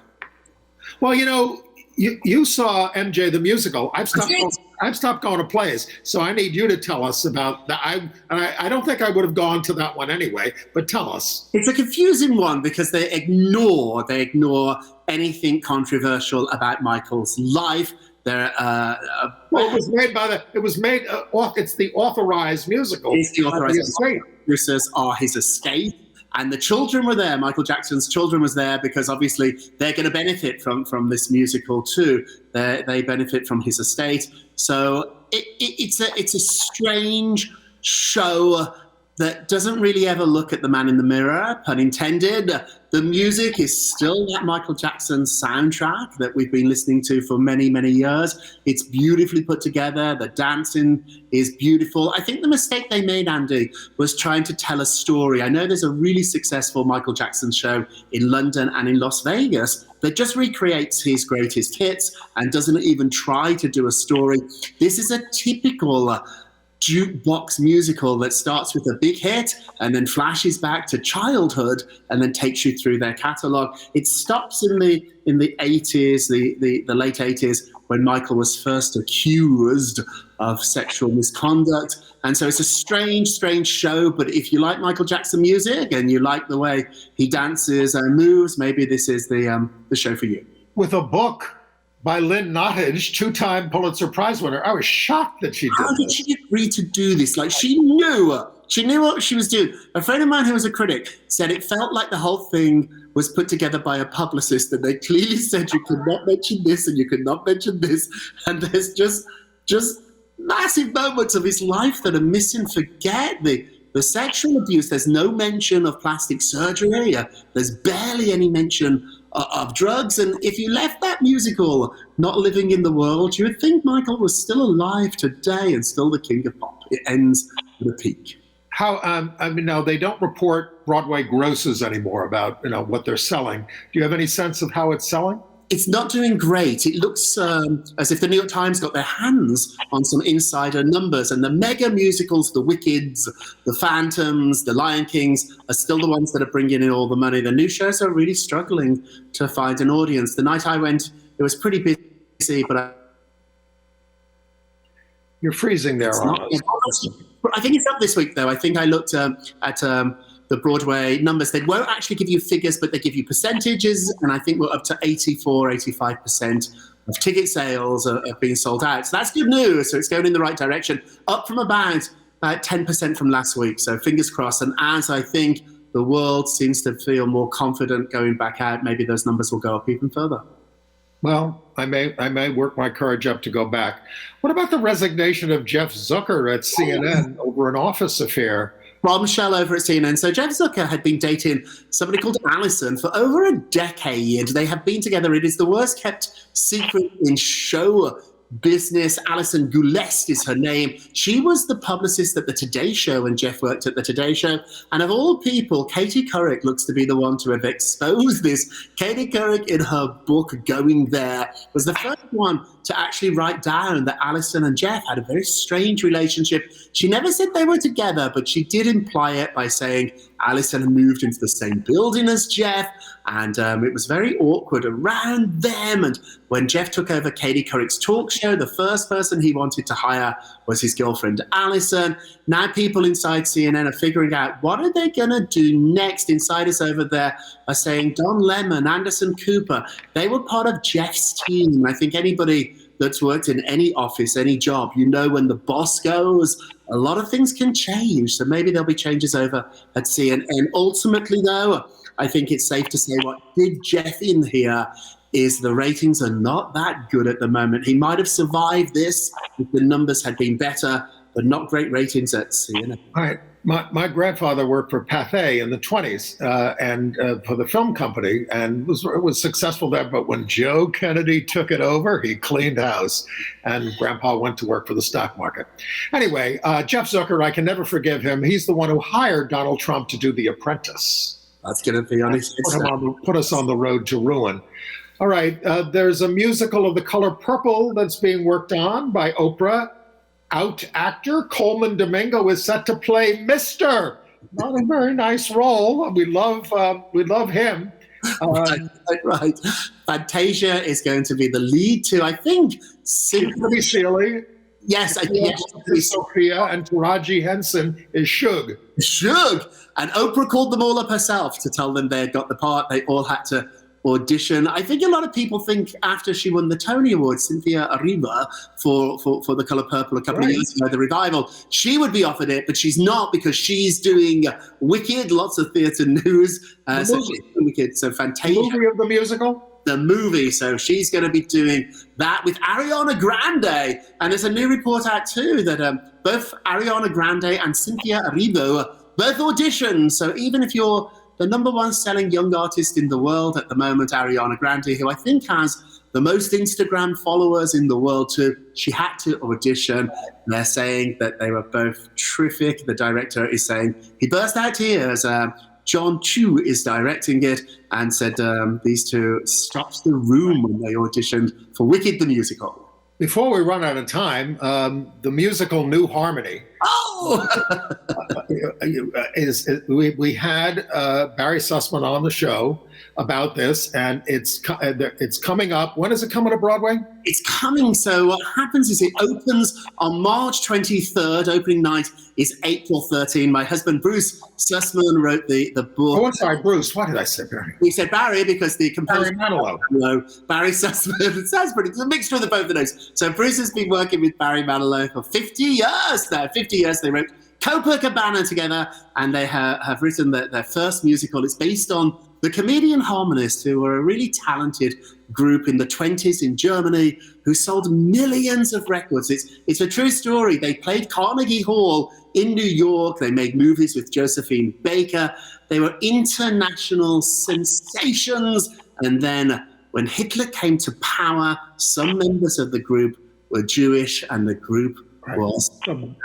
Well, you saw MJ the musical. I've stopped going to plays, so I need you to tell us about that. I don't think I would have gone to that one anyway, but tell us. It's a confusing one because they ignore anything controversial about Michael's life. It's the authorized musical. It's the authorized producers are his estate. And the children were there. Michael Jackson's children was there because obviously they're going to benefit from this musical too. They benefit from his estate. So it's a strange show that doesn't really ever look at the man in the mirror, pun intended. The music is still that Michael Jackson soundtrack that we've been listening to for many, many years. It's beautifully put together. The dancing is beautiful. I think the mistake they made, Andy, was trying to tell a story. I know there's a really successful Michael Jackson show in London and in Las Vegas that just recreates his greatest hits and doesn't even try to do a story. This is a typical jukebox musical that starts with a big hit and then flashes back to childhood and then takes you through their catalog. It stops in the 80s, the late 80s, when Michael was first accused of sexual misconduct. And so it's a strange show, but if you like Michael Jackson music and you like the way he dances and moves, maybe this is the show for you. With a book by Lynn Nottage, two-time Pulitzer Prize winner. I was shocked that she did. How did she agree to do this? Like, she knew what she was doing. A friend of mine who was a critic said it felt like the whole thing was put together by a publicist, and they clearly said you could not mention this and you could not mention this. And there's just massive moments of his life that are missing. Forget the sexual abuse. There's no mention of plastic surgery. There's barely any mention of drugs. And if you left that musical not living in the world, you would think Michael was still alive today and still the king of pop. It ends with a peak. Now they don't report Broadway grosses anymore about what they're selling. Do you have any sense of how it's selling? It's not doing great. It looks as if the New York Times got their hands on some insider numbers, and the mega musicals, the Wickeds, the Phantoms, the Lion Kings, are still the ones that are bringing in all the money. The new shows are really struggling to find an audience. The night I went, it was pretty busy, but You're freezing there. I think it's up this week, though. I think I looked at the Broadway numbers. They won't actually give you figures, but they give you percentages, and I think we're up to 85% of ticket sales are being sold out. So that's good news. So it's going in the right direction, up from about 10% from last week. So fingers crossed. And as I think the world seems to feel more confident going back out, maybe those numbers will go up even further. Well, I may work my courage up to go back. What about the resignation of Jeff Zucker at CNN over an office affair? Bombshell over at CNN. So Jeff Zucker had been dating somebody called Allison for over a decade. They have been together. It is the worst kept secret in show business. Alison Goulest is her name. She was the publicist at the Today Show when Jeff worked at the Today Show. And of all people, Katie Couric looks to be the one to have exposed this. Katie Couric, in her book Going There, was the first one to actually write down that Alison and Jeff had a very strange relationship. She never said they were together, but she did imply it by saying Alison had moved into the same building as Jeff, and it was very awkward around them. And when Jeff took over Katie Couric's talk show, the first person he wanted to hire was his girlfriend, Alison. Now people inside CNN are figuring out, what are they going to do next? Insiders over there are saying Don Lemon, Anderson Cooper, they were part of Jeff's team. I think anybody that's worked in any office, any job, you know, when the boss goes, a lot of things can change. So maybe there'll be changes over at CNN. Ultimately, though, I think it's safe to say what did Jeff in here is the ratings are not that good at the moment. He might have survived this if the numbers had been better, but not great ratings at CNN. All right. My grandfather worked for Pathé in the 20s and for the film company, and was successful there. But when Joe Kennedy took it over, he cleaned house, and Grandpa went to work for the stock market. Anyway, Jeff Zucker, I can never forgive him. He's the one who hired Donald Trump to do The Apprentice. That's going to be honest. Put us on the road to ruin. All right, there's a musical of The Color Purple that's being worked on by Oprah. Out actor Coleman Domingo is set to play Mr. Not a very nice role. We love him. Right. Fantasia is going to be the lead too. I think Timothy Seeley. Yes, Sophia, and Taraji Henson is Shug. Shug. And Oprah called them all up herself to tell them they had got the part. They all had to audition. I think a lot of people think after she won the Tony Award, Cynthia Erivo for The Color Purple a couple of years ago, the revival, she would be offered it, but she's not because she's doing Wicked, lots of theatre news. So she's doing Wicked, so Fantasia. The movie of the musical? The movie, so she's going to be doing that with Ariana Grande. And there's a new report out too that both Ariana Grande and Cynthia Erivo both auditioned. So even if you're the number one selling young artist in the world at the moment, Ariana Grande, who I think has the most Instagram followers in the world too, she had to audition. They're saying that they were both terrific. The director is saying he burst out tears. John Chu is directing it and said these two stopped the room when they auditioned for Wicked the musical. Before we run out of time, the musical New Harmony. Oh! We had Barry Sussman on the show about this, and it's coming up. When is it coming to Broadway? It's coming. So what happens is it opens on March 23rd. Opening night is April 13. My husband, Bruce Sussman, wrote the book. Oh, I'm sorry, Bruce. Why did I say Barry? We said Barry because the composer... Barry Manilow. Barry Sussman. It sounds pretty... It's a mixture of the both of those. So Bruce has been working with Barry Manilow for 50 years now. 50 years. They wrote Copacabana together, and they have written their first musical. It's based on the Comedian Harmonists, who were a really talented group in the 20s in Germany who sold millions of records. It's a true story. They played Carnegie Hall in New York. They made movies with Josephine Baker. They were international sensations. And then when Hitler came to power, some members of the group were Jewish, and the group was...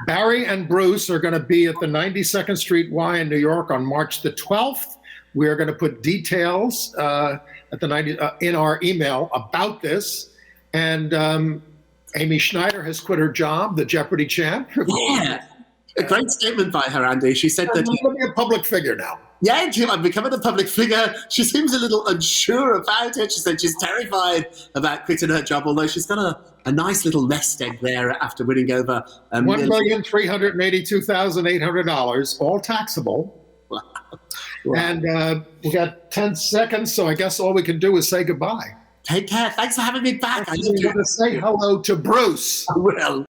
Barry and Bruce are going to be at the 92nd Street Y in New York on March the 12th. We're going to put details in our email about this. And Amy Schneider has quit her job, the Jeopardy champ. Yeah, a great statement by her, Andy. She said that... I'm going to be a public figure now. Yeah, I'm becoming a public figure. She seems a little unsure about it. She said she's terrified about quitting her job, although she's got a nice little nest egg there after winning over $1,382,800, all taxable. Wow. And we got 10 seconds, so I guess all we can do is say goodbye. Take care. Thanks for having me back. I'm going to say hello to Bruce. I will.